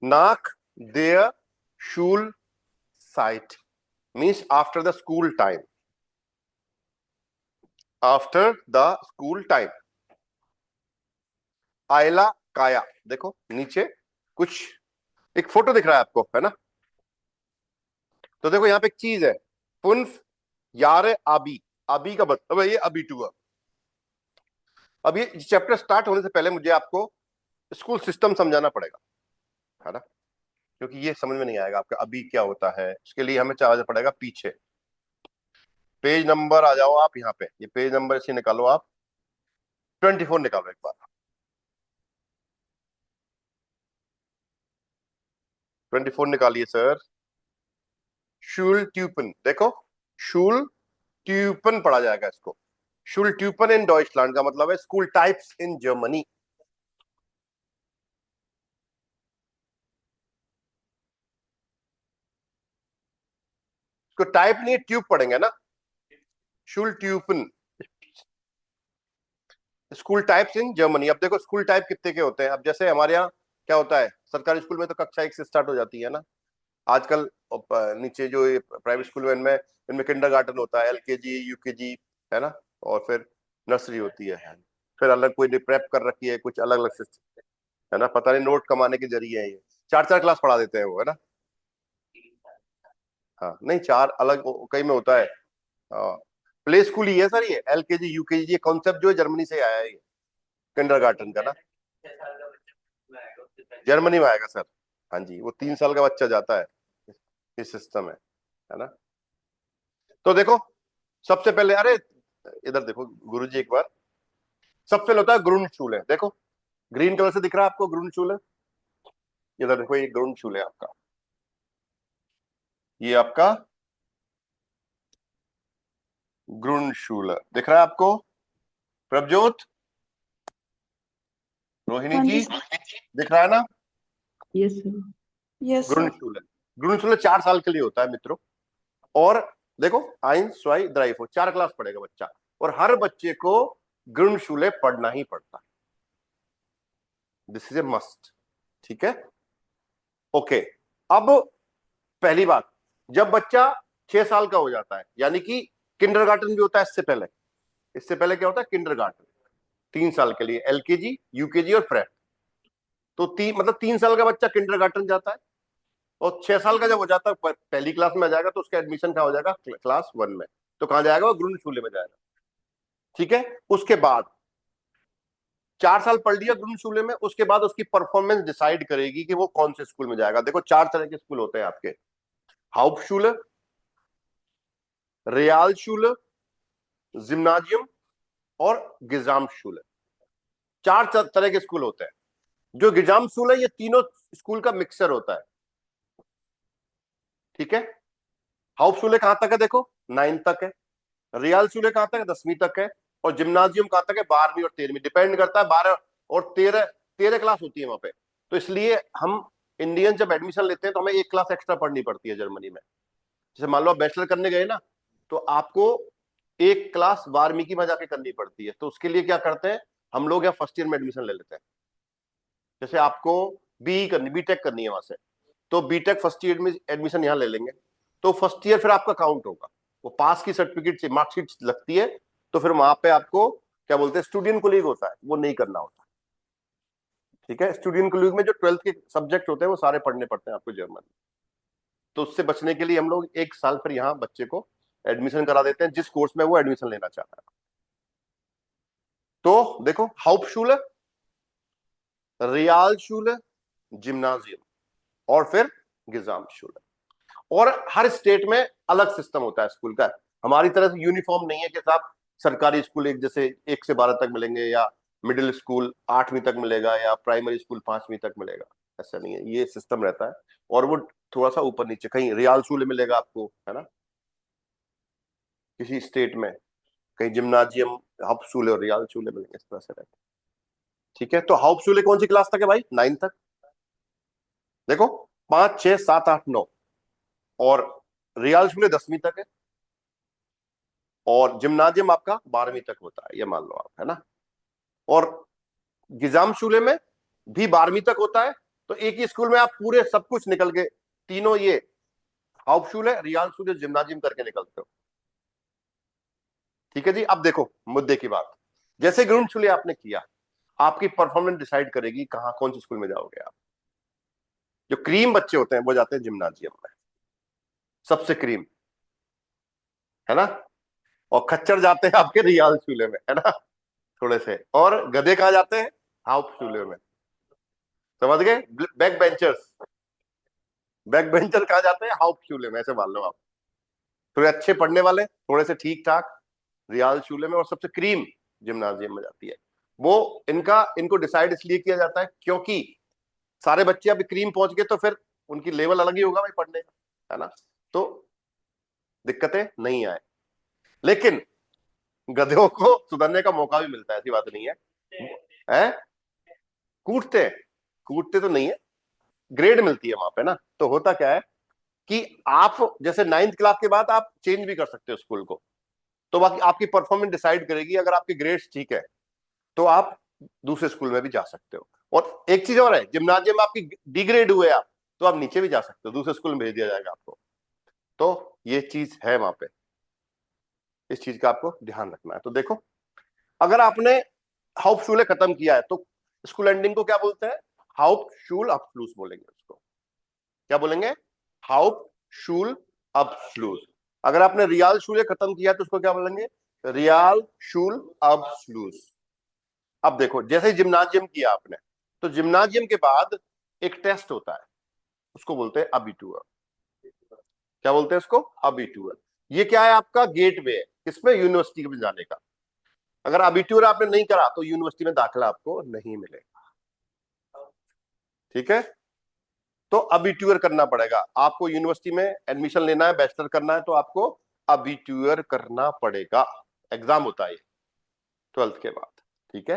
nach der Schulzeit means after the school time. After the school time. आयला काया, देखो नीचे कुछ एक फोटो दिख रहा है आपको, है ना? तो देखो यहाँ पे एक चीज है, पुनफ यारे आबी, आबी का मतलब है ये अबी टू। अब ये चैप्टर स्टार्ट होने से पहले मुझे आपको स्कूल सिस्टम समझाना पड़ेगा, है ना? क्योंकि ये समझ में नहीं आएगा आपका अभी क्या होता है, उसके लिए हमें चला पड़ेगा पीछे। पेज नंबर आ जाओ आप यहाँ पे, ये पेज नंबर इसे निकालो आप, 24 निकालो एक बार। 24 निकालिए सर। शूल ट्यूपन, देखो शूल ट्यूपन पढ़ा जाएगा इसको। शूल ट्यूपन इन डॉइचलैंड का मतलब है स्कूल टाइप्स इन जर्मनी। इसको टाइप नहीं ट्यूब पढ़ेंगे ना, शूल ट्यूपन, स्कूल टाइप्स इन जर्मनी। अब देखो स्कूल टाइप कितने के होते हैं। अब जैसे हमारे यहाँ क्या होता है, सरकारी स्कूल में तो कक्षा 1 से स्टार्ट हो जाती है ना। आजकल नीचे जो प्राइवेट स्कूल में इनमें इनमें किंडरगार्टन होता है, एलकेजी यूकेजी, है ना, और फिर नर्सरी होती है, फिर अलग कोई प्रेप कर रखी है, कुछ अलग अलग सिस्टम, है ना। पता नहीं नोट कमाने के जरिए है ये, 4 4 क्लास पढ़ा देते हैं वो, है ना। हाँ नहीं, 4 अलग कई में होता है। प्ले स्कूल ही है सर ये, एलकेजी यूकेजी, ये कॉन्सेप्ट जो है जर्मनी से आया है ये, किंडरगार्टन का ना, जर्मनी में आएगा सर। हाँ जी, वो 3 साल का बच्चा जाता है, ये सिस्टम है ना। तो देखो सबसे पहले, अरे इधर देखो गुरुजी एक बार, सबसे पहले होता है ग्रुंडशूल है, देखो ग्रीन कलर से दिख रहा है आपको ग्रुंडशूल है, इधर देखो ये ग्रुंडशूल है आपका, ये आपका ग्रुंडशूल दिख रहा है आपको, प्रभजोत, रोहिणी जी दिख रहा है ना? Yes sir. Yes sir. ग्रुंडशूल, ग्रुंडशूल 4 साल के लिए होता है मित्रों। और देखो आइन स्वाई द्राइफो 4 क्लास पढ़ेगा बच्चा, और हर बच्चे को ग्रुंडशूले पढ़ना ही पड़ता है, दिस इज ए मस्ट, ठीक है। ओके, अब पहली बात, जब बच्चा 6 साल का हो जाता है, यानी कि किंडरगार्टन भी होता है इससे पहले क्या होता है किंडरगार्टन, 3 साल के लिए एलकेजी यूकेजी और प्रेप। तो मतलब 3 साल का बच्चा किंडरगार्टन जाता है, और 6 साल का जब हो जाता है पहली क्लास में आ जाएगा, तो उसका एडमिशन कहाँ हो जाएगा, क्लास 1 में। तो कहाँ जाएगा, वो ग्रुंडशूले में जाएगा, ठीक है। उसके बाद 4 साल पढ़ लिया ग्रुंडशूले में, उसके बाद उसकी परफॉर्मेंस डिसाइड करेगी कि वो कौन से स्कूल में जाएगा। देखो 4 तरह के स्कूल होते हैं आपके, हाउपशूले, रियालशूले, जिम्नाजियम और गिजामशूले, 4 तरह के स्कूल होते हैं। जो गिजामशूल है, ये तीनों स्कूल का मिक्सर होता है, ठीक है। हाउपशूले कहां तक है, देखो 9 तक है, रियालशूले कहां तक है, 10वीं तक है, और जिम्नाजियम कहां तक है, 12वीं और 13वीं, डिपेंड करता है, 12 और 13 13 क्लास होती है वहां पे। तो इसलिए हम इंडियन जब एडमिशन लेते हैं तो हमें 1 क्लास एक्स्ट्रा पढ़नी पड़ती है जर्मनी में। जैसे मान लो आप बैचलर करने गए ना, तो आपको 1 क्लास 12वीं की वहां जाके करनी पड़ती है। तो उसके लिए क्या करते हैं हम लोग, यहाँ फर्स्ट ईयर में एडमिशन ले लेते हैं। जैसे आपको बीई करनी, बीटेक करनी है वहां से, तो बीटेक फर्स्ट ईयर में एडमिशन यहाँ ले लेंगे, तो फर्स्ट ईयर फिर आपका काउंट होगा, वो पास की सर्टिफिकेट से मार्कशीट लगती है, तो फिर वहां पे आपको क्या बोलते हैं स्टूडेंट कोलीग होता है, वो नहीं करना होता, ठीक है। स्टूडेंट कोलीग में जो 12th के सब्जेक्ट होते हैं वो सारे पढ़ने पड़ते हैं आपको जर्मन में। तो उससे बचने के लिए हम लोग 1 साल फिर यहाँ बच्चे को एडमिशन करा देते हैं जिस कोर्स में वो एडमिशन लेना चाहता है। तो देखो हाउपशूले, रियालशूले, जिम्नाजियम और फिर गिजामशूले। और हर स्टेट में अलग सिस्टम होता है स्कूल का, हमारी तरह से यूनिफॉर्म नहीं है कि साहब सरकारी स्कूल एक जैसे 1 से 12 तक मिलेंगे, या मिडिल स्कूल 8वीं तक मिलेगा, या प्राइमरी स्कूल 5वीं तक मिलेगा, ऐसा नहीं है, ये सिस्टम रहता है। और वो थोड़ा सा ऊपर नीचे, कहीं रियाल स्कूल मिलेगा आपको, है ना, किसी स्टेट में, कहीं जिम्नाजियम हाउप स्कूल और रियाल स्कूल मिलेंगे, इस तरह से रहता है, ठीक है। तो हाउप स्कूल कौन सी क्लास तक है भाई, 9 तक, देखो 5 6 7 8 9, और रियाल स्कूल 10वीं तक है, और जिम्नाजियम आपका 12वीं तक होता है, ये मान लो आप, है ना। और गिजाम शूले में भी 12वीं तक होता है, तो एक ही स्कूल में आप पूरे सब कुछ निकल के, तीनों ये हाउपशुले, रियालशुले, जिम्नाजियम करके निकलते हो। ठीक है जी। अब देखो मुद्दे की बात, जैसे ग्रुंडशुले आपने किया, आपकी परफॉर्मेंस डिसाइड करेगी कहां कौन से स्कूल में जाओगे आप। जो क्रीम बच्चे होते हैं वो जाते हैं जिम्नाजियम में, सबसे क्रीम, है ना। और खच्चर जाते हैं आपके रियालशुले में, है ना, थोड़े से। और गधे कहाँ जाते हैं? हाउपशुले में। समझ गए? बैक बेंचर्स, बैक बेंचर कहाँ जाते हैं? हाउपशुले में, ऐसे मान लो आप। थोड़े अच्छे पढ़ने वाले, थोड़े से ठीक ठाक, रियालशुले में। और सबसे क्रीम जिम्नाजियम में जाती है। वो इनको डिसाइड इसलिए किया जाता है क्योंकि सारे बच्चे अब क्रीम पहुंच गए तो फिर उनकी लेवल अलग ही होगा भाई पढ़ने का, है ना। तो दिक्कतें नहीं आए, लेकिन गधों को सुधरने का मौका भी मिलता है, ऐसी बात नहीं है। हैं? कूटते हैं? कूटते तो नहीं है, ग्रेड मिलती है वहां पे ना। तो होता क्या है कि आप जैसे 9th क्लास के बाद आप चेंज भी कर सकते हो स्कूल को। तो बाकी आपकी परफॉर्मेंस डिसाइड करेगी, अगर आपके ग्रेड्स ठीक है तो आप दूसरे स्कूल में भी जा सकते हो। और एक चीज और है, जिम्नाजियम में आपकी डिग्रेड हुए आप, तो आप नीचे भी जा सकते हो, दूसरे स्कूल में भेज दिया जाएगा आपको। तो ये चीज है वहां पे, इस चीज का आपको ध्यान रखना है। तो देखो, अगर आपने हाउपशुले खत्म किया है तो स्कूल एंडिंग को क्या बोलते हैं? हाउपशुल अब्सलूस बोलेंगे उसको। क्या बोलेंगे? हाउपशुल अब्सलूस। अगर आपने रियाल शूले खत्म किया तो उसको क्या बोलेंगे? रियाल शूल अब्सलूस। अब देखो, जैसे जिम्नाजियम किया आपने, तो जिम्नाजियम के बाद एक टेस्ट होता है, उसको बोलते हैं अबिटूर। क्या बोलते हैं उसको? अबिटूर। ये क्या है? आपका गेटवे है किसमें? यूनिवर्सिटी में जाने का। अगर अबिटूर आपने नहीं करा तो यूनिवर्सिटी में दाखिला आपको नहीं मिलेगा। ठीक है। तो अबिट्यूअर करना पड़ेगा आपको। यूनिवर्सिटी में एडमिशन लेना है, बैचलर करना है, तो आपको अबिट्यूअर करना पड़ेगा। एग्जाम होता है 12th के बाद। ठीक है।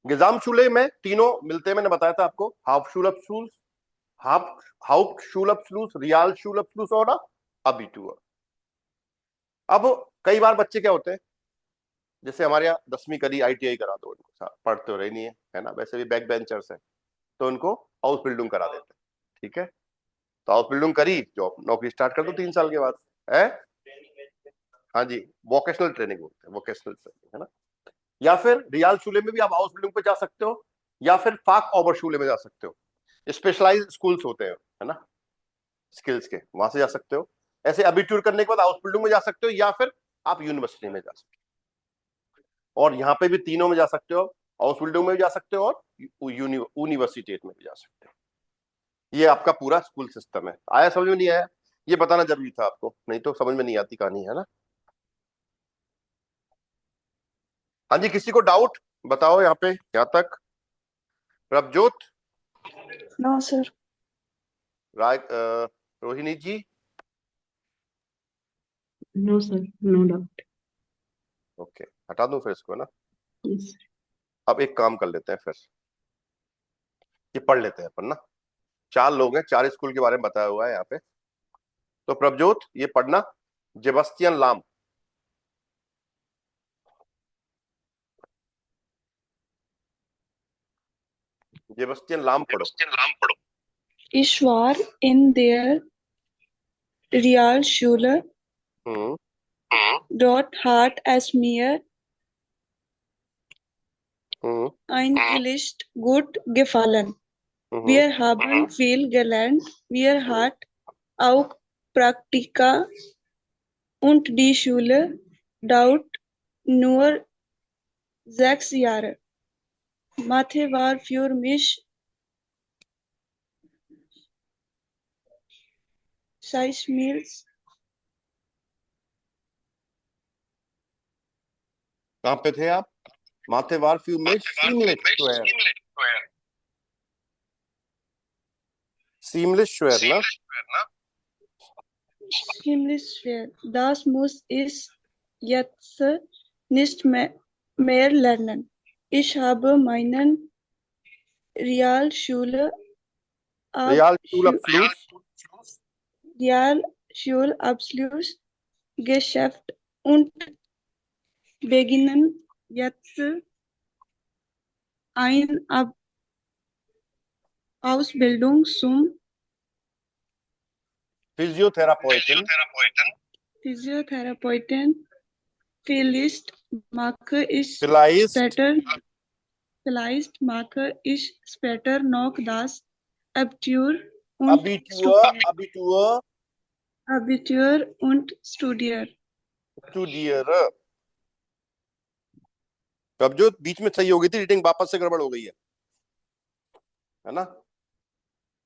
निजामशुले में तीनों मिलते हैं, मैंने बताया था आपको। हाफ शूलअप्सूल्स, हाफ हाउप शूलअप्सूल्स, रियाल शूलअप्सूल्स और अबिट्यूअर। अब कई बार बच्चे क्या होते हैं, जैसे हमारे यहाँ 10वीं करी, ITI करा दो इनको, पढ़ते हो रहे नहीं है ना, वैसे भी बैक बेंचर्स है, तो उनको हाउस बिल्डिंग करा देते हैं। ठीक है। तो हाउस बिल्डिंग करी, जॉब नौकरी स्टार्ट कर दो 3 साल के बाद, है। हाँ जी, वोकेशनल ट्रेनिंग बोलते हैं, वोकेशनल ट्रेनिंग, है ना। या फिर रियाल शूले में भी आप हाउस बिल्डिंग पे जा सकते हो, या फिर फाक ओवर शूले में जा सकते हो। स्पेशलाइज स्कूल्स होते हैं, है ना, स्किल्स के, वहां से जा सकते हो। ऐसे अबिट्यूर करने के बाद हाउस बिल्डिंग में जा सकते हो, या फिर आप यूनिवर्सिटी में जा सकते हो। और यहाँ पे भी तीनों में जा सकते हो, हाउस बिल्डिंग में भी जा सकते हो और यूनिवर्सिटी में भी जा सकते हो। ये आपका पूरा स्कूल सिस्टम है। आया समझ में? नहीं आया? ये बताना जरूरी था आपको, नहीं तो समझ में नहीं आती कहानी, है ना। हाँ जी, किसी को डाउट बताओ यहाँ पे, यहाँ तक? Prabhjot, No, sir. राय, रोहिणी जी? No, sir. No doubt. Okay, हटा दूं फिर इसको, है ना। Yes, sir. अब एक काम कर लेते हैं फिर, ये पढ़ लेते हैं अपन ना। 4 लोग हैं, 4 स्कूल के बारे में बताया हुआ है यहाँ पे। तो प्रभजोत ये पढ़ना, जेबस्तियन लाम। जेबस्तियन लाम पढ़ो। Ich war in der Realschule. Hmm. Dort hat es mir hmm. eigentlich gut gefallen. Hmm. Wir haben viel gelernt. Wir hatten auch Praktika und die Schule dauert nur 6 Jahre. Mathe war für mich Seismils. कहाँ पे थे आप? माथेवार few में seamless square, seamless square ना। Ziemlich schwer. Das muss ich jetzt nicht mehr lernen. Ich habe meinen Realschule रियाल शूलअप्सूल्स, Realschulabschluss geschafft und beginnen jetzt ein Ausbildung zum Physiotherapeuten. Physiotherapeuten. Vielleicht mache ich Vielleicht. später, vielleicht mache ich später noch das Abitur und Abitur. Abitur und studiere. Studiere. तो अब जो बीच में सही हो गई थी, रीडिंग वापस से गड़बड़ हो गई है ना?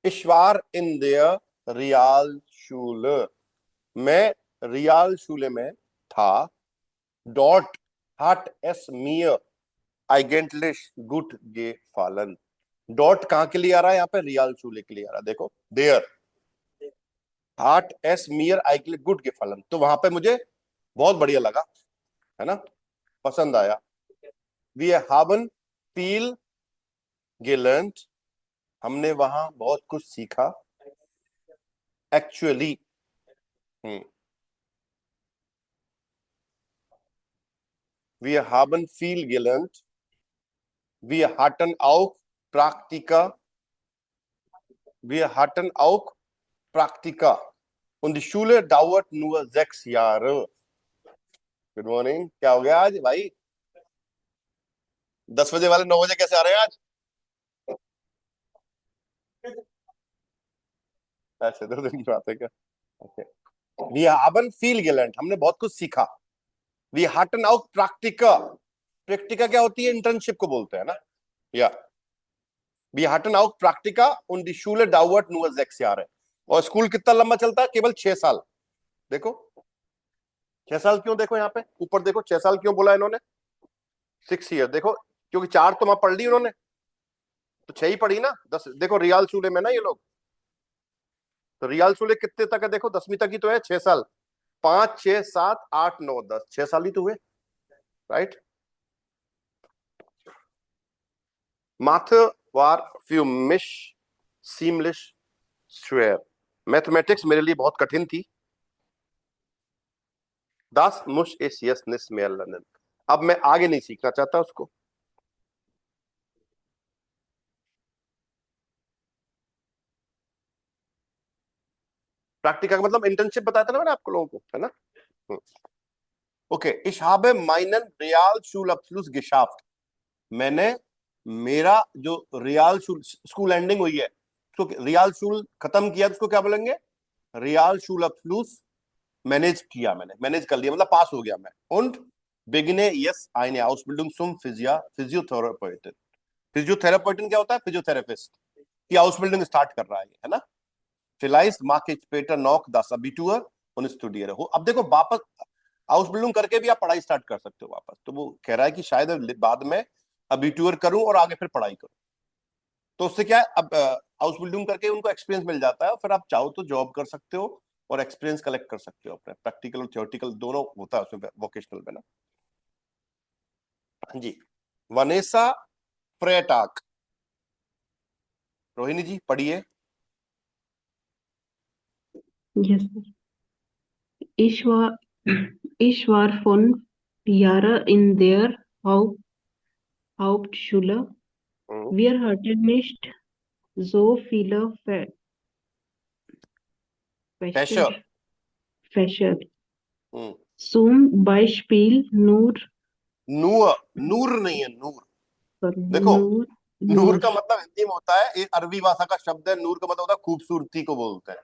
इश्वार इन देयर रियाल शूले, मैं रियाल शूले में था. डॉट हट एस मियर आइगेंटलिश गुट गे फालन. डॉट कहां के लिए आ रहा है? यहाँ पे रियाल शूले के लिए आ रहा है. देखो देयर हार्ट एस मियर आइगेंटलिश गुट गे फालन. तो वहां पे मुझे बहुत बढ़िया लगा, है ना, पसंद आया. वी हावन फील गेलेंट, हमने वहां बहुत कुछ सीखा. Actually wir haben viel gelernt. Wir hatten auch Praktika. Wir hatten auch Praktika. Und die Schule dauert nur 6 Jahre. Good morning. क्या हो गया आज भाई? 10 बजे वाले 9 बजे कैसे आ रहे हैं आज? ऐसे 2 दिन की बात है क्या? Okay. Wir haben viel gelernt, हमने बहुत कुछ सीखा. Wir hatten auch Praktika. Praktika क्या होती है? इंटर्नशिप को बोलते हैं ना. या Wir hatten auch Praktika und die Schule dauert nur 6 Jahre. और स्कूल कितना लंबा चलता है? केवल 6 साल. देखो 6 साल क्यों? देखो यहाँ पे ऊपर देखो 6 साल क्यों बोला इन्होंने? 6 ईयर. देखो क्योंकि 4 तो वहां पढ़ ली उन्होंने, तो 6 ही पढ़ी ना. 10 देखो रियाल शूले में ना ये लोग, तो रियाल शूले कितने तक है? देखो 10वीं तक ही तो है. 6 साल. 5 6 7 8 9 10, 6 साल ही तो हुए, right? Mathe war für mich ziemlich schwer. Mathematics मेरे लिए बहुत कठिन थी. Das muss ich jetzt nicht mehr lernen. अब मैं आगे नहीं सीखना चाहता उसको. प्रैक्टिकल का मतलब इंटर्नशिप बताया था ना मैंने आपको लोगों को, है ना? Okay. Ich habe meinen Realschulabschluss geschafft. मैंने मेरा जो रियाल स्कूल एंडिंग हुई है उसको, रियाल शूल खत्म किया, उसको क्या बोलेंगे? रियाल शूल अब्सलूस मैनेज किया, मैंने मैनेज कर लिया, मतलब पास हो गया मैं. und beginne jetzt eine Ausbildung zum Physiotherapeuten. फिजियोथेरापीटन क्या होता है? फिजियोथेरेपिस्ट की आउसबिल्डिंग स्टार्ट कर रहा है ना? vielleicht mache ich später noch das Abitur und studiere. अब देखो वापस आउसबिल्डिंग करके भी आप पढ़ाई स्टार्ट कर सकते हो वापस. तो वो कह रहा है कि शायद बाद में अबिट्यूर करूं और आगे फिर पढ़ाई करूं. तो उससे क्या है, अब हाउस बिल्डिंग करके उनको एक्सपीरियंस मिल जाता है, फिर आप चाहो तो जॉब कर सकते हो और एक्सपीरियंस कलेक्ट कर सकते हो अपने. प्रैक्टिकल और थियोरेटिकल दोनों होता है उसमें, वोकेशनल में ना. जी. वनेसा फ्रेटाक. रोहिणी जी पढ़िए. Yes, sir. Ich war, ich war 5 Jahre in der Hauptschule. Wir hatten nicht so viele Fächer. Zum Beispiel nur नूर नहीं है, नूर. देखो नूर का मतलब हिंदी में होता है, एक अरबी भाषा का शब्द है. नूर का मतलब होता है खूबसूरती को बोलते हैं.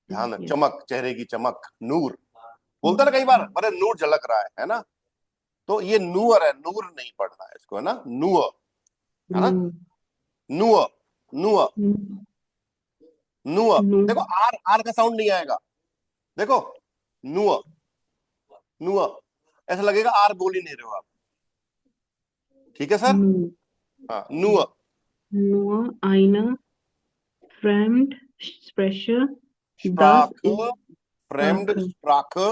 ध्यान है, चमक, चेहरे की चमक. नूर बोलता है ना कई बार, अरे नूर झलक रहा है ना? तो ये नूर है, नूर नहीं पढ़ना है इसको, है ना? नूर, है ना? नूर, नूर, नूर. देखो आर, आर का साउंड नहीं आएगा. देखो नूर, नूर ऐसा लगेगा आर बोल ही नहीं रहे हो आप. ठीक है सर? हाँ. नूर. Nur eine Fremdsprache, Sprache, fremd Sprache.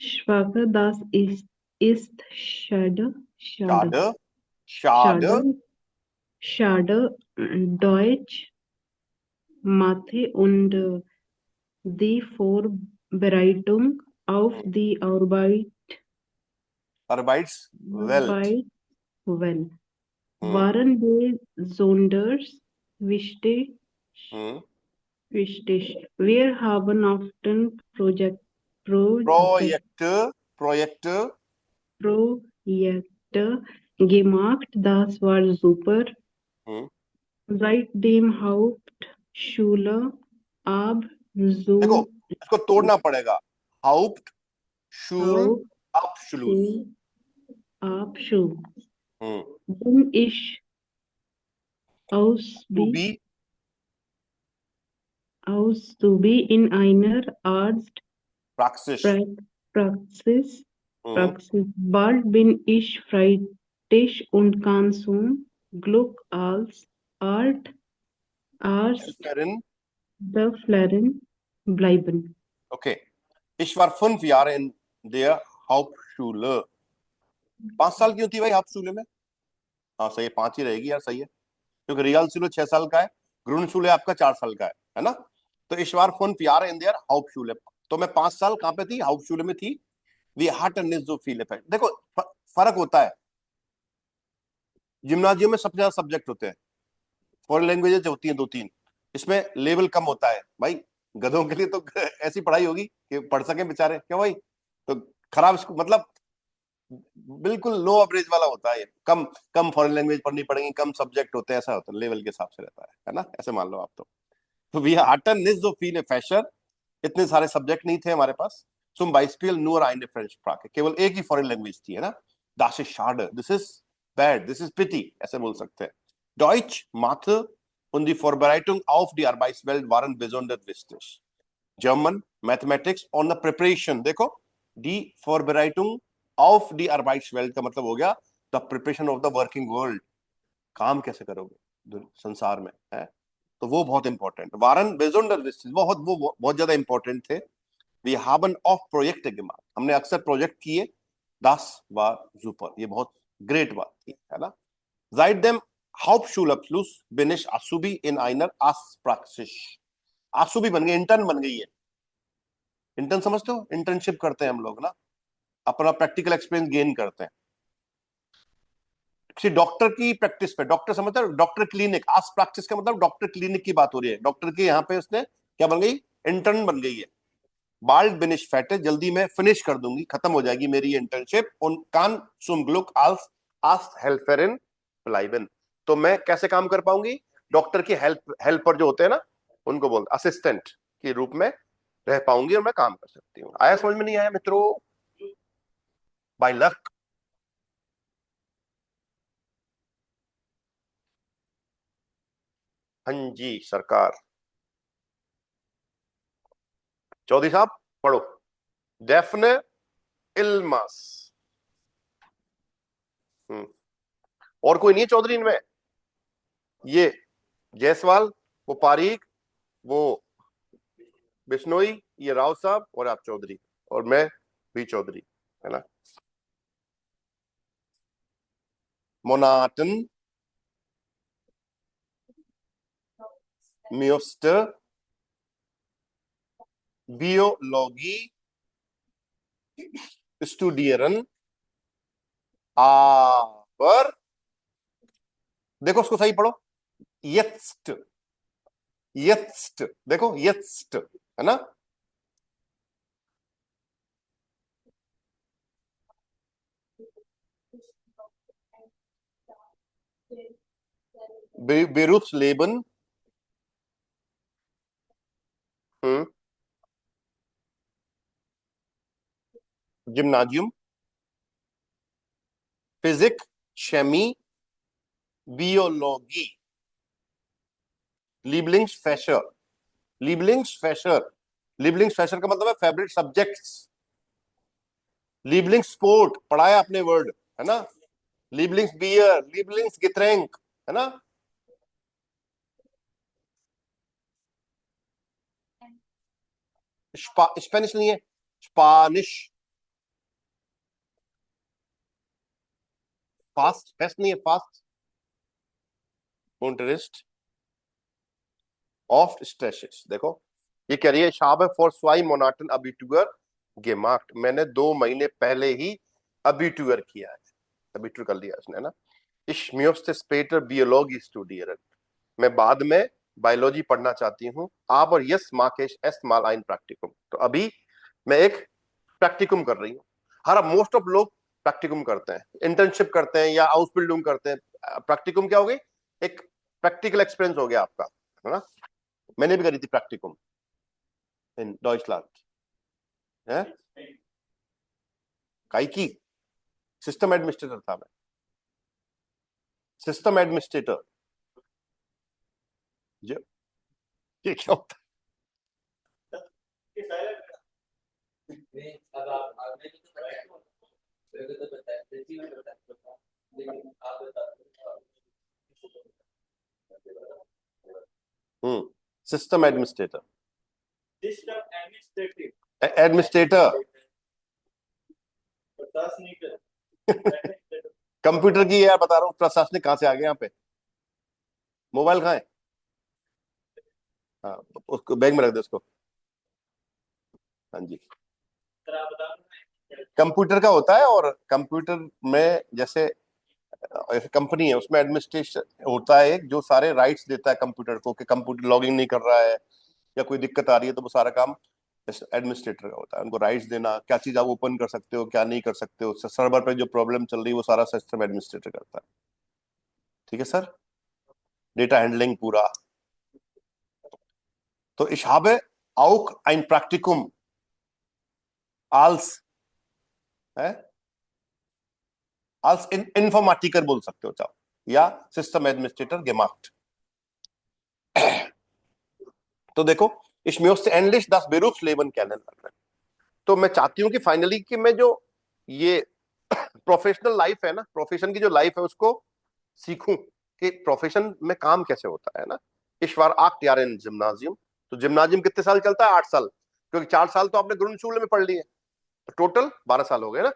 Sprache, das ist schade. Deutsch, Mathe und die Vorbereitung auf die Arbeitswelt. Waren besonders wichtig, हम्म wichtig. Wir haben often प्रोजेक्ट प्रोजेक्ट Projekte gemacht. Das war super. हम्म Seit dem Hauptschule ab देखो zu इसको तोड़ना पड़ेगा। हाउप्ट शूल अबशुलूस। Hauptschule ab zu हम्म bin ich टू बी Auszubi in einer प्राक्सिस। Arztpraxis. हम्म Bald bin ich fertig und kann zum Glück als Arzt फेरिन। der Flerin bleiben. Okay, ich war 5 Jahre in der Hauptschule। 5 साल की होती है भाई हाउपशूले में। हाँ सही है, 5 ही रहेगी यार, सही है, क्योंकि रियल शूले 6 साल का है, ग्रुनशूले आपका 4 साल का है ना। तो ich war 5 Jahre in der Hauptschule, तो मैं 5 साल कहाँ पे थी, हाउपशूले में थी। वी hatten nicht so viele Fächer। देखो फर्क होता है, जिम्नाजियम में सबसे ज्यादा सब्जेक्ट होते हैं, फॉरेन लैंग्वेजेस होती हैं 2-3, इसमें लेवल कम होता है भाई। गधों के लिए तो ऐसी पढ़ाई होगी कि पढ़ सके बेचारे, क्यों भाई। तो खराब मतलब बिल्कुल लो एवरेज वाला होता है ये, कम कम फॉरेन लैंग्वेज पढ़नी पड़ेगी, कम सब्जेक्ट होते हैं, ऐसा होता है, लेवल के हिसाब से रहता है ना, ऐसे मान लो आप। तो we hatten nicht so viele Fächer, इतने सारे सब्जेक्ट नहीं थे हमारे पास। zum Beispiel nur eine Fremdsprache, केवल एक ही फॉरेन लैंग्वेज थी, है ना। das ist schade, this is bad, this is pity, ऐसे बोल सकते हैं। Deutsch, Mathe und die Vorbereitung auf die Arbeitswelt waren besonders wichtig। German, Mathematics und the preparation, देखो die Vorbereitung auf die Arbeitswelt का मतलब हो गया the preparation of the working world, काम कैसे करोगे संसार में, है। तो वो बहुत इंपॉर्टेंट, वारन बेजोंडर वो बहुत ज्यादा इंपॉर्टेंट थे। वी haben oft Projekte gemacht, हमने अक्सर प्रोजेक्ट किए। das war super, ये बहुत ग्रेट बात थी, है ना। seit dem Hauptschulabschluss bin ich Azubi in einer Arztpraxis। आसुबी बन गई, इंटर्न बन गई है। इंटर्न समझते हो, इंटर्नशिप करते हैं हम लोग ना, अपना प्रैक्टिकल एक्सपीरियंस गेन करते हैं। किसी डॉक्टर की प्रैक्टिस पे, डॉक्टर समझते हो, डॉक्टर क्लिनिक, आस प्रैक्टिस का मतलब डॉक्टर क्लिनिक की बात हो रही है। डॉक्टर की यहाँ पे उसने क्या बन गई, इंटर्न बन गई है। बाल्ड बिनिश फैटे, जल्दी मैं फिनिश कर दूंगी, खत्म हो जाएगी मेरी इंटर्नशिप। उन कान सुम ग्लुक आल्स आस हेल्फेरिन ब्लाइबन। तो मैं कैसे काम कर पाऊंगी, डॉक्टर की हेल्पर जो होते हैं ना, उनको बोलते असिस्टेंट के रूप में रह पाऊंगी और मैं काम कर सकती हूँ। आया समझ में, नहीं आया मित्रों, बाय लक। हाँ जी सरकार। चौधरी साहब पढ़ो। डेफने इल्मास। और कोई नहीं है चौधरी इनमें, ये जायसवाल, वो पारीक, वो बिश्नोई, ये राव साहब, और आप चौधरी, और मैं भी चौधरी, है ना। मोनाटन, म्यूस्टर, बियोलॉगी, स्टूडियरन, आवर, देखो उसको सही पढ़ो, यत्स्ट, यत्स्ट, देखो यत्स्ट, है ना। बेरुथ Lebon, gymnasium, physique, semi, बियोलॉगी, लिबलिंग्स freshener, लिबलिंग्स freshener, लिबलिंग्स freshener का मतलब है फेवरेट सब्जेक्ट्स। लिबलिंग्स स्पोर्ट पढ़ाया आपने वर्ड, है ना। लिबलिंग्स बियर, लिबलिंग्स गिट्रैंक, है ना। स्पेनिश नहीं है, स्पानिश। फास्ट, फेस्ट नहीं है, फास्ट। इंटरेस्ट ऑफ स्ट्रेसेस, देखो ये कह रही है शाब फॉर स्वाई मोनाटन अबिटूअर गेमार्क्ट, मैंने 2 महीने पहले ही अबिटूअर किया है, अबिटूअर कर लिया इसने, है ना। Ich möchte später Biologie studieren। मैं बाद में बायोलॉजी पढ़ना चाहती हूँ। आप और यस मार्केश एस माल आइन प्रैक्टिकम। तो अभी मैं एक प्रैक्टिकम कर रही हूँ। हर मोस्ट ऑफ लोग प्रैक्टिकम करते हैं, इंटर्नशिप करते हैं या आउसबिल्डिंग करते हैं। प्रैक्टिकम क्या हो गई? एक प्रैक्टिकल एक्सपीरियंस हो गया आपका, है ना। मैंने भी करी थी प्रैक्टिकम इन डॉइचलैंड, है काई की सिस्टम एडमिनिस्ट्रेटर था मैं, सिस्टम एडमिनिस्ट्रेटर। ये क्या होता है? सिस्टम एडमिनिस्ट्रेटर, एडमिनिस्ट्रेटर, कंप्यूटर की यार बता रहा हूँ, प्रशासनिक कहाँ से आ गया यहाँ पे? मोबाइल कहाँ है? हाँ, उसको बैग में रख दे उसको। हाँ जी, कंप्यूटर का होता है। और कंप्यूटर में जैसे कंपनी है, उसमें एडमिनिस्ट्रेशन होता है एक, जो सारे राइट्स देता है कंप्यूटर को कि कंप्यूटर लॉगिंग नहीं कर रहा है या कोई दिक्कत आ रही है, तो वो सारा काम एडमिनिस्ट्रेटर का होता है। उनको राइट्स देना, क्या चीज आप ओपन कर सकते हो, क्या नहीं कर सकते हो, सर्वर पे जो प्रॉब्लम चल रही है वो सारा सिस्टम एडमिनिस्ट्रेटर करता है। ठीक है सर, डेटा हैंडलिंग पूरा। तो ich habe auch ein Praktikum als als Informatiker बोल सकते हो चाहो, या सिस्टम एडमिनिस्ट्रेटर gemacht। तो देखो, ich möchte endlich das Berufsleben kennenlernen। तो मैं चाहती हूँ कि फाइनली कि मैं जो ये प्रोफेशनल लाइफ है ना, प्रोफेशन की जो लाइफ है उसको सीखूं कि प्रोफेशन में काम कैसे होता है ना। Ich war 8 Jahre in Gymnasium। तो जिम्नाजियम कितने साल चलता है? 8 साल, क्योंकि 4 साल तो आपने ग्रुंडशूले में पढ़ लिए, तो टोटल 12 साल हो गए ना।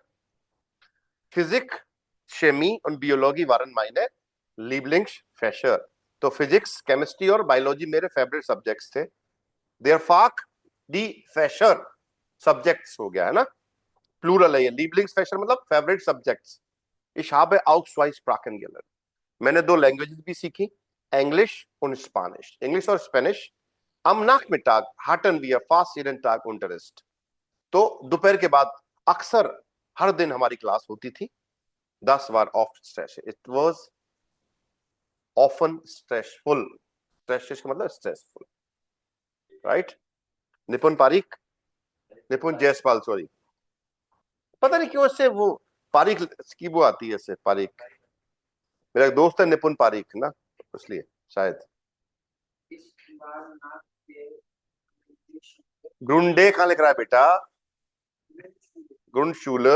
फिजिक, Chemie und Biologie waren meine Lieblingsfächer। तो फिजिक्स, केमिस्ट्री और बायोलॉजी मेरे फेवरेट सब्जेक्ट्स थे। देयर फाक दी फैशर सब्जेक्ट्स हो गया है ना, प्लूरल है ये। Lieblingsfächer मतलब favourite subjects. Ich habe auch zwei Sprachen gelernt। मैंने 2 लैंग्वेजेस भी सीखी, इंग्लिश और स्पेनिश। इंग्लिश और Spanish. Am Nachmittag hatten wir fast jeden Tag Unterricht। तो दोपहर के बाद अक्सर हर दिन हमारी क्लास होती थी। Das war oft stressful। It was often stressful। Stress का मतलब स्ट्रेसफुल, राइट। निपुण पारिक, निपुण जायसवाल, सॉरी, पता नहीं क्यों इससे वो पारिक की वो आती है, इससे पारिक। मेरा एक दोस्त है निपुण पारिक ना, इसलिए शायद। ग्रुंडे कहाँ लिख रहा है बेटा? ग्रुंडशूल।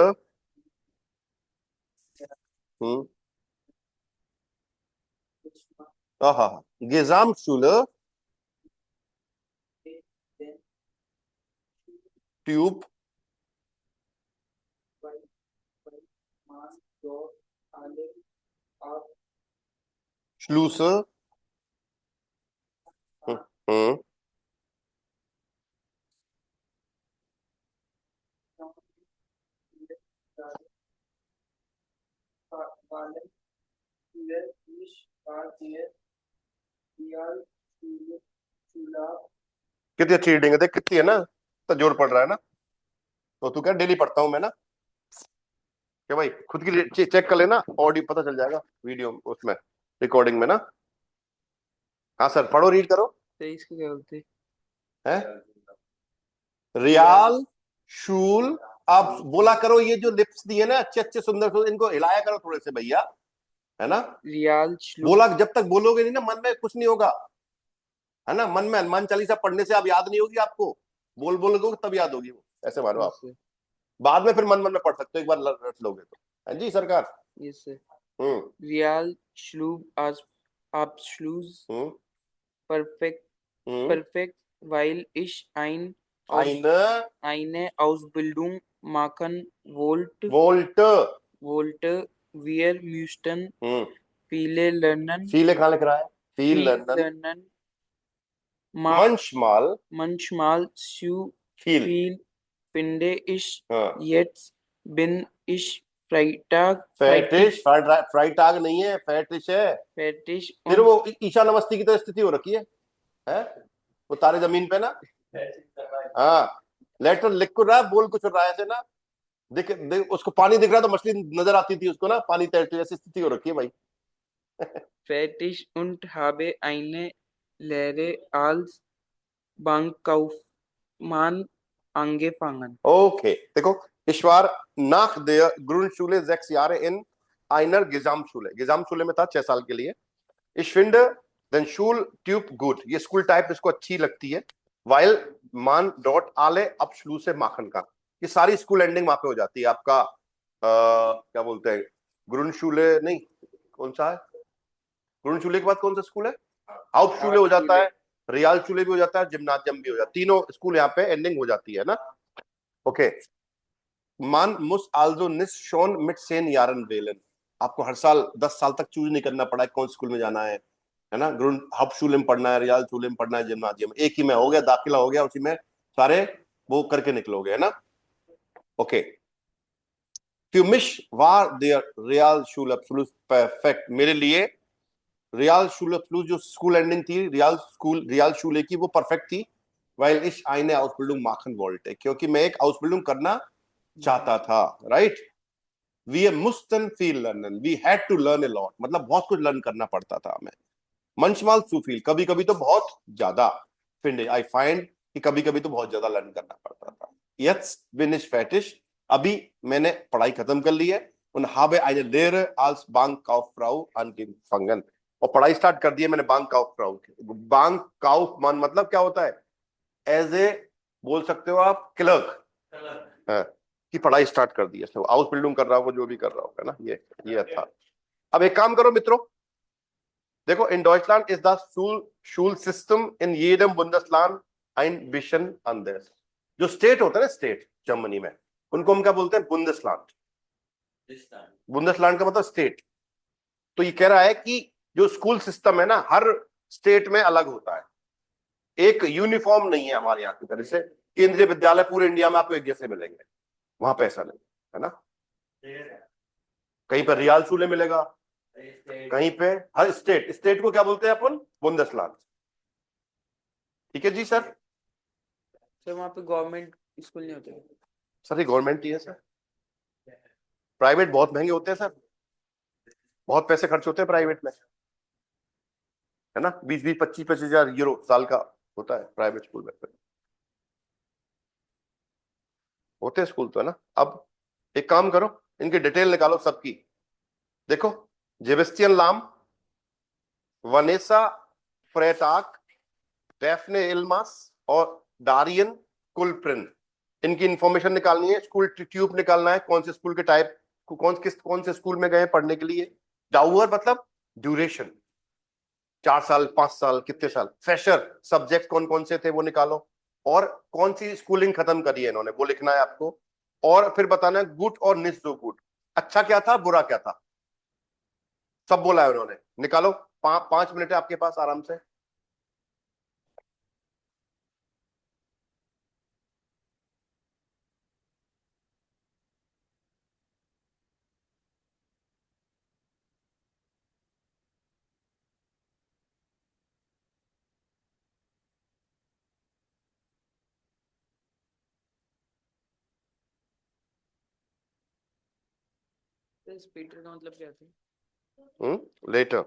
हम्म, हाँ, गेजामशूल, ट्यूब, श्लूस। हम्म, कितनी अच्छी रीडिंग है देख, कितनी है ना, तो जोर पड़ रहा है ना। तो तू क्या डेली पढ़ता हूं मैं ना, क्या भाई खुद की चेक कर लेना, ऑडियो पता चल जाएगा वीडियो उसमें, रिकॉर्डिंग में ना। हाँ सर, पढ़ो, रीड करो। 23 को क्या बोलते है रियाल शूल। आप बोला करो, ये जो लिप्स दिए ना अच्छे अच्छे सुंदर सुंदर, इनको हिलाया करो थोड़े से भैया, है ना। रियाल श्लूब बोला, जब तक बोलोगे नहीं ना मन में कुछ नहीं होगा, है ना। मन में हनुमान चालीसा पढ़ने से आप याद नहीं होगी आपको, बोल बोलोगे तब याद होगी वो, ऐसे मानो आप। से बाद में फिर मन मन में पढ़ सकते हो, एक बार रट लोगे तो। हाँ जी सरकार। ये से हम्म, रियाल श्लूब आज Abschluss हम्म, perfekt हम्म। perfekt weil ich आइन, eine Ausbildung machen wollte वोल्ट, wir müssten हम्म। viele lernen फील कहाँ लिख रहा है? फील viel लर्नन, lernen ma मंशमाल, manchmal zu फील। viel finde ich हाँ, jetzt bin ich Freitag, फैटिश, फ्राइटाग नहीं है, फैटिश है। Fetisch फिर und वो ईशान अवस्थी की तरह स्थिति हो रखी है वो तारे जमीन पे ना। हाँ, लेटर लिख कर रहा है, बोल कुछ रहा है ऐसे ना, देख उसको पानी दिख रहा है तो मछली नजर आती थी उसको ना, पानी तैरती है, ऐसी स्थिति हो रखी है भाई। Fetisch und habe eine Lehre als Bankkaufmann angefangen. Okay, देखो, ईश्वर nach der Grundschule 6 Jahre in einer Gesamtschule, Gesamtschule में था 6 साल के लिए। Ich finde den Schultyp gut, ये स्कूल टाइप इसको अच्छी लगती है। Weil man dort alle Abschlüsse machen kann, ये सारी स्कूल एंडिंग वहां पे हो जाती है आपका। क्या बोलते हैं, ग्रुनशूले नहीं, कौन सा है ग्रुनशूले के बाद कौन सा स्कूल है, हाउपशूले हो जाता है, रियाल चूले भी हो जाता है, जिम्नाजियम भी हो जाता है, तीनों स्कूल यहाँ पे एंडिंग हो जाती है ना। ओके, मान मुस आल्सो निस शोन मिट सेन यारन वेलन, आपको हर साल 10 साल तक चूज नहीं करना पड़ा है कौन स्कूल में जाना है ना। ग्रुन हाउपशूले में पढ़ना है, रियाल चूले में पढ़ना है, जिम्नाजियम, एक ही में हो गया, दाखिला हो गया, उसी में सारे वो करके निकलोगे, है ना। Okay, für mich war der Realschulabschluss perfekt, मेरे लिए रियाल Schulabschluss जो स्कूल एंडिंग थी, रियाल शूले की, वो परफेक्ट थी। weil ich eine Ausbildung machen wollte, क्योंकि मैं एक Ausbildung करना चाहता था, right. wir mussten viel lernen, we had to learn a lot, मतलब बहुत कुछ लर्न करना पड़ता था हमें। manchmal zu viel, कभी कभी तो बहुत ज्यादा। finde I find कि कभी कभी तो बहुत ज्यादा लर्न करना पड़ता था। jetzt bin ich fertig, अभी मैंने पढ़ाई खत्म कर ली है। und habe eine Lehre als Bankkauffrau angefangen, और पढ़ाई स्टार्ट कर दी है मैंने Bankkauffrau की। Bankkaufmann मतलब क्या होता है, एज ए, बोल सकते हो आप, क्लर्क की पढ़ाई स्टार्ट कर दी है, हाउस बिल्डिंग कर रहा होगा, जो भी कर रहा होगा ना, ये था। अब एक काम करो मित्रों, देखो, इन डॉइचलैंड इज द शूल system in jedem Bundesland ein bisschen anders, जो स्टेट होता है ना, स्टेट जर्मनी में, उनको हम क्या बोलते हैं, बुंदेसलैंड। बुंदेसलैंड का मतलब स्टेट। तो ये कह रहा है कि जो स्कूल सिस्टम है ना, हर स्टेट में अलग होता है, एक यूनिफॉर्म नहीं है हमारे यहाँ की तरह से। केंद्रीय विद्यालय पूरे इंडिया में आपको एक जैसे मिलेंगे, वहां पे ऐसा नहीं है ना। कहीं पर रियाल चूले मिलेगा, कहीं पे, हर स्टेट, स्टेट को क्या बोलते हैं अपन, बुंदेसलैंड। ठीक है जी सर। सर वहाँ पे गवर्नमेंट स्कूल नहीं होते? सर ये गवर्नमेंट ही है सर, प्राइवेट बहुत महंगे होते हैं सर, बहुत पैसे खर्च होते हैं प्राइवेट में, है ना। 20-25 हजार यूरो साल का होता है प्राइवेट स्कूल में, होते हैं स्कूल तो, है ना। अब एक काम करो, इनकी डिटेल निकालो सबकी। देखो, जेबेस्टियन लाम, वनेसा फ्रेटाक, डेफने इल्मास और डारियन कुलप्रिन, इनकी इंफॉर्मेशन निकालनी है। स्कूल ट्यूब निकालना है, कौन से स्कूल के टाइप, कौन से स्कूल में गए पढ़ने के लिए। डाउअर मतलब ड्यूरेशन, 4 साल, 5 साल, कितने साल। फ्रेशर सब्जेक्ट कौन कौन से थे वो निकालो, और कौन सी स्कूलिंग खत्म करी है इन्होंने वो लिखना है आपको। और फिर बताना है गुड और निस दो गुड, अच्छा क्या था, बुरा क्या था, सब बोला है उन्होंने। निकालो, 5 मिनट है आपके पास आराम से। तो इस पीटर का मतलब क्या था? लेटर।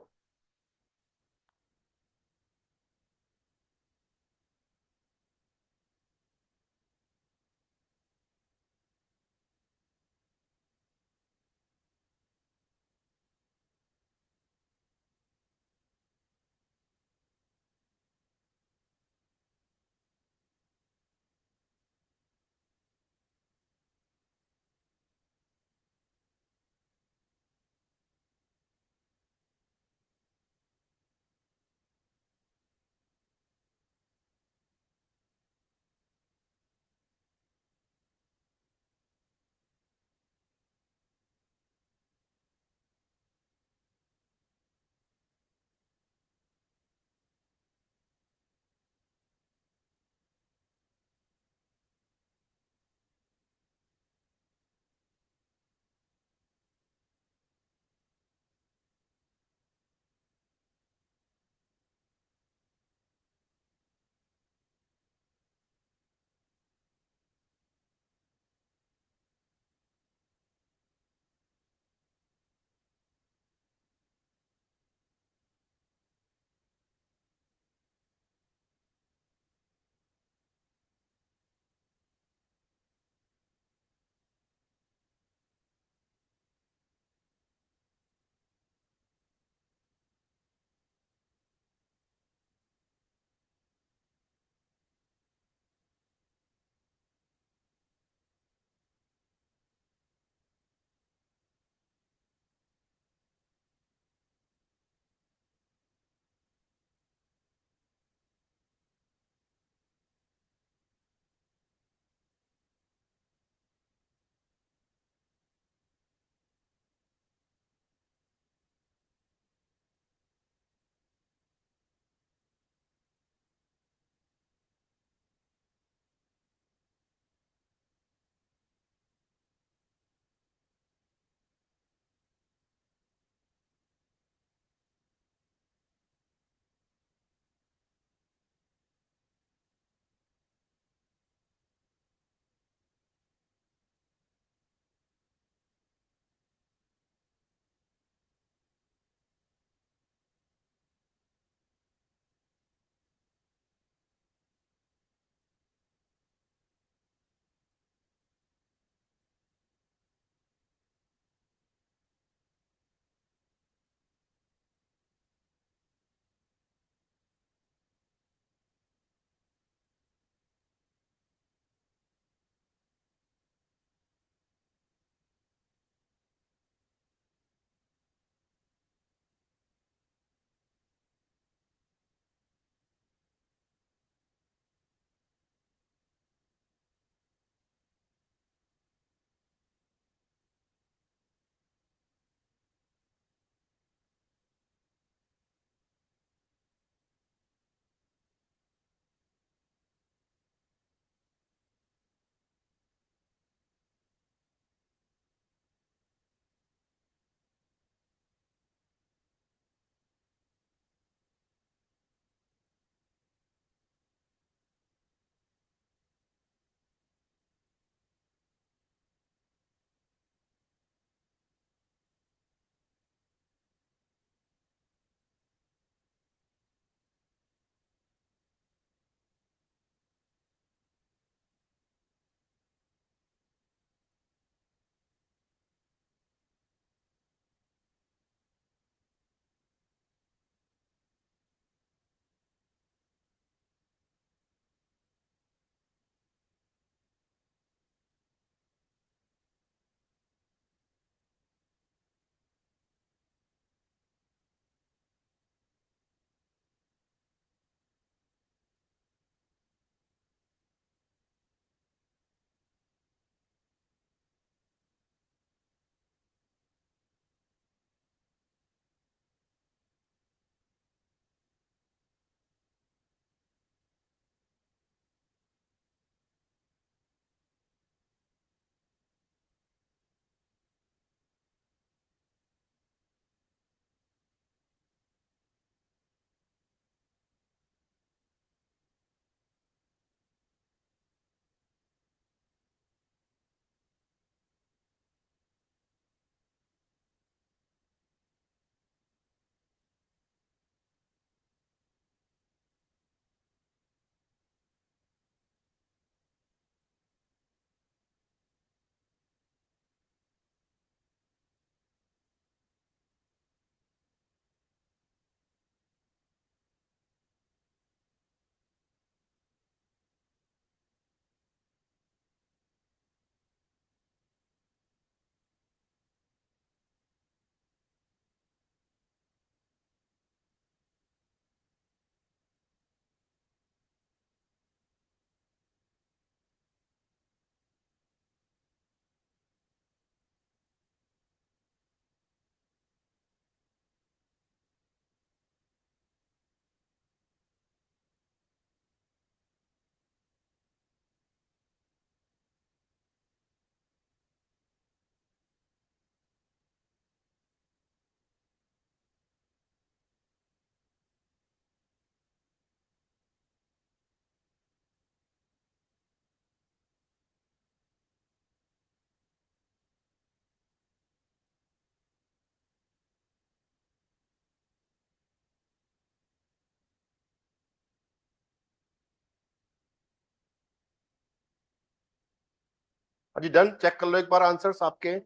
अजी डन, चेक कर लो एक बार आंसर्स आपके।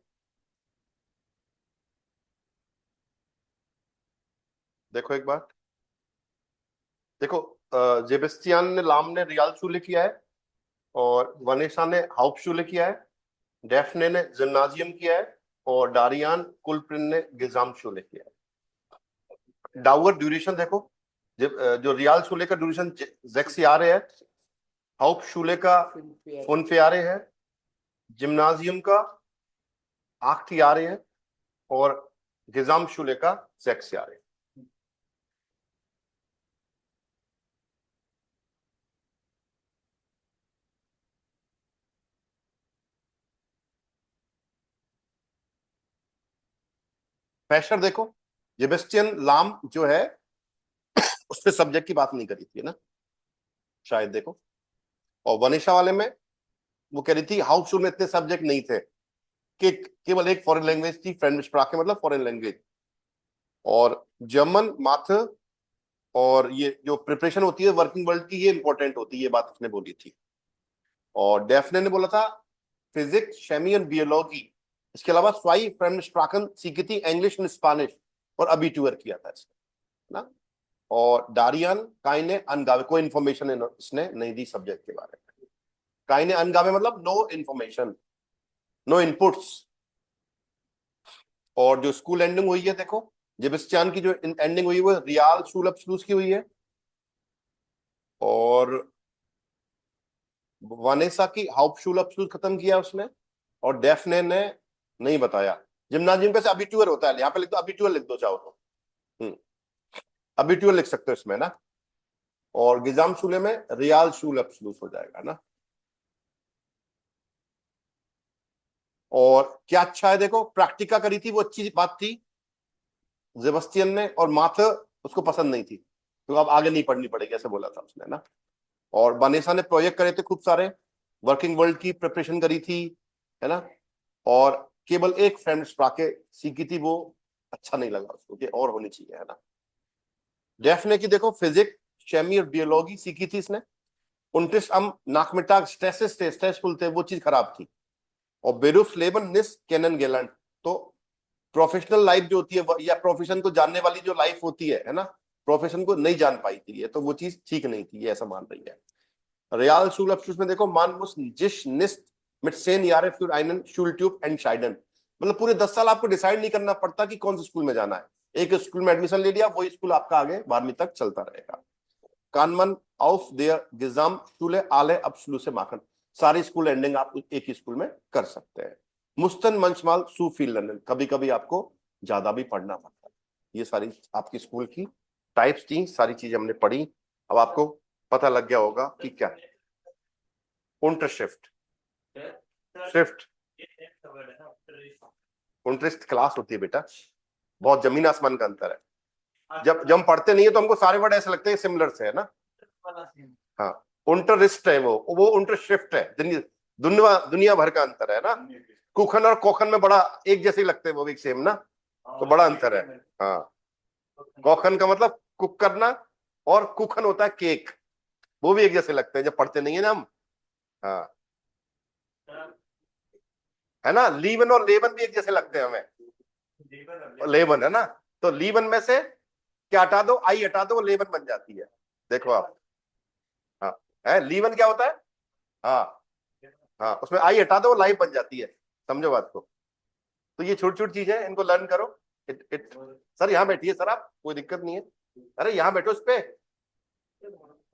देखो एक बार, देखो जेबेस्टियन ने लाम ने रियाल शूले किया है, और वनेसा ने हाउप शूले किया है, डेफने ने जिम्नाजियम किया है, और डारियान कुलप्रिन ने गिजाम शूले किया है। डाउअर ड्यूरेशन देखो, जो रियाल शूले का ड्यूरेशन जेक्सियारे है, हाउप शूले का फुनफियारे है, जिम्नाजियम का आख्तियारे है, और गिजाम शूले का जेक्सियारे है। प्रेशर देखो, जेबेस्टियन लाम जो है उसने सब्जेक्ट की बात नहीं करी थी ना शायद, देखो। और वनिशा वाले में वो कह रही थी हाउस में इतने सब्जेक्ट नहीं थे, कि केवल एक फॉरेन लैंग्वेज थी, फ्रेंच sprache मतलब फॉरेन लैंग्वेज, और जर्मन माथ, और ये जो प्रिपरेशन होती है वर्किंग वर्ल्ड की, ये इंपॉर्टेंट होती है, ये बात उसने बोली थी। और डेफने ने बोला था फिजिक्स, शेमी और बियोलॉजी, इसके अलावा स्वाई फ्रेंच sprachen सीखी थी, इंग्लिश और स्पेनिश, और अबिटूर किया था इसने ना। और डारियन काइने अनगावे, कोई इंफॉर्मेशन इसने नहीं दी सब्जेक्ट के बारे में। काइने अनगावे मतलब नो इंफॉर्मेशन, नो इनपुट्स। और जो स्कूल एंडिंग हुई है देखो, जेबेस्टियन की जो एंडिंग हुई है वो रियाल शूल अब्सलूस की हुई है, और वानेसा की हाउप शूल अब्सलूस खत्म किया उसने, और डेफने ने नहीं बताया। जिम्नाजियम पे से अबिट्यूअर होता है, यहाँ पे लिख दो अबिट्यूअर, लिख दो चाहो तो अबिट्यूअर लिख सकते हो इसमें ना। और गिजाम शूले में रियाल शूल अब्सलूस हो जाएगा ना। और क्या अच्छा है देखो, प्रैक्टिका करी थी वो अच्छी बात थी जेबेस्टियन ने, और माथ उसको पसंद नहीं थी, तो अब आगे नहीं पढ़नी पड़ेगी ऐसे बोला था उसने ना। और बानेसा ने प्रोजेक्ट करे थे खूब सारे, वर्किंग वर्ल्ड की प्रिपरेशन करी थी, है ना। और केवल एक फ्रेंच sprache सीखी थी, वो अच्छा नहीं लगा उसको, कि और होनी चाहिए, है ना। डेफने की देखो फिजिक्स, शेमी और बियोलॉजी सीखी थी इसने, 29 नाकमिटा स्ट्रेसफुल थे, वो चीज खराब थी। और बेरुफ लेबन निस केनन गेलैंड, तो प्रोफेशनल लाइफ जो होती है या प्रोफेशन को जानने वाली जो लाइफ होती है ना, प्रोफेशन को नहीं जान पाई थी ये, तो वो चीज ठीक नहीं थी, ये ऐसा मान रही है। रियाल शूल में देखो, मान मुस जिश निस्ट मिट सेन यारे फ्यूर आइनन शूल ट्यूब एंड शाइडन, मतलब पूरे 10 साल आपको डिसाइड नहीं करना पड़ता कि कौन से स्कूल में जाना है, एक स्कूल में एडमिशन ले लिया, वही स्कूल आपका आगे 12वीं तक चलता रहेगा। कानमन ऑफ देयर गिजाम शूले आले अब शुरू से माखन, सारी स्कूल एंडिंग आप एक ही स्कूल में कर सकते हैं। मुस्तन मंचमाल सूफी लंदन, कभी कभी आपको ज्यादा भी पढ़ना पड़ता है। ये सारी आपकी स्कूल की टाइप्स थी, सारी चीजें हमने पढ़ी। अब आपको पता लग गया होगा कि क्या उंटरशिफ्ट, शिफ्ट उंटरिस्ट क्लास होती है बेटा, बहुत जमीन आसमान का अंतर है। जब हम पढ़ते नहीं है तो हमको सारे वर्ड ऐसे लगते हैं सिमिलर से, है ना। हाँ, उंटरिस्ट है वो उंटरशिफ्ट है, दुनिया भर का अंतर है ना। कुखन और कोखन में बड़ा एक जैसे ही लगते हैं, वो भी सेम ना, तो बड़ा अंतर है। हाँ, कोखन का मतलब कुक करना, और कुखन होता है केक, वो भी एक जैसे लगते हैं जब पढ़ते नहीं है ना हम। हाँ, है ना। लीवन और लेवन भी एक जैसे लगते हैं हमें, लेवन है ना। तो लीवन में से क्या हटा दो, आई हटा दो, वो लेवन बन जाती है। देखो आप, हाँ, है लीवन क्या होता है, हाँ हाँ, उसमें आई हटा दो, वो लाइव बन जाती है, समझो बात को। तो ये छोटी छोटी चीजें इनको लर्न करो। इट सर यहाँ बैठिए सर, आप कोई दिक्कत नहीं है, अरे यहाँ बैठो इस पे,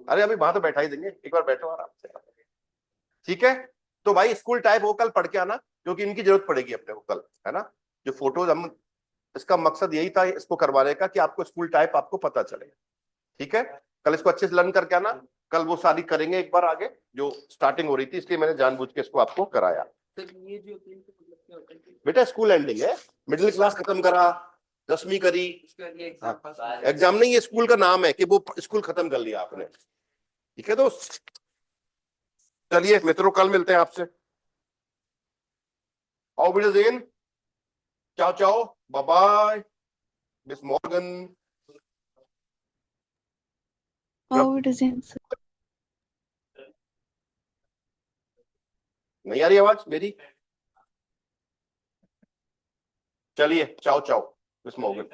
अरे अभी वहां तो बैठा ही देंगे, एक बार बैठो आराम से, ठीक है। तो भाई स्कूल टाइप हो कल पढ़ के आना, क्योंकि इनकी जरूरत पड़ेगी अपने को कल, है ना। जो फोटोज हम, इसका मकसद यही था इसको करवाने का, कि आपको स्कूल टाइप आपको पता चले, ठीक है। कल इसको अच्छे से लर्न करके आना, कल वो सारी करेंगे एक बार आगे, जो स्टार्टिंग हो रही थी, इसलिए मैंने जानबूझ के इसको आपको कराया। ये जो मतलब क्या होता है बेटा स्कूल एंडिंग है, मिडिल क्लास खत्म करा, 10वीं करी, एग्जाम नहीं, ये स्कूल का नाम है कि वो स्कूल खत्म कर लिया आपने, ठीक है दोस्त। चलिए मित्रों, कल मिलते हैं आपसे। Auf Wiedersehen, ciao ciao, bye bye, bis morgen। Auf Wiedersehen. नहीं आ रही आवाज मेरी? चलिए, चाओ चाओ, मिस मॉर्गन।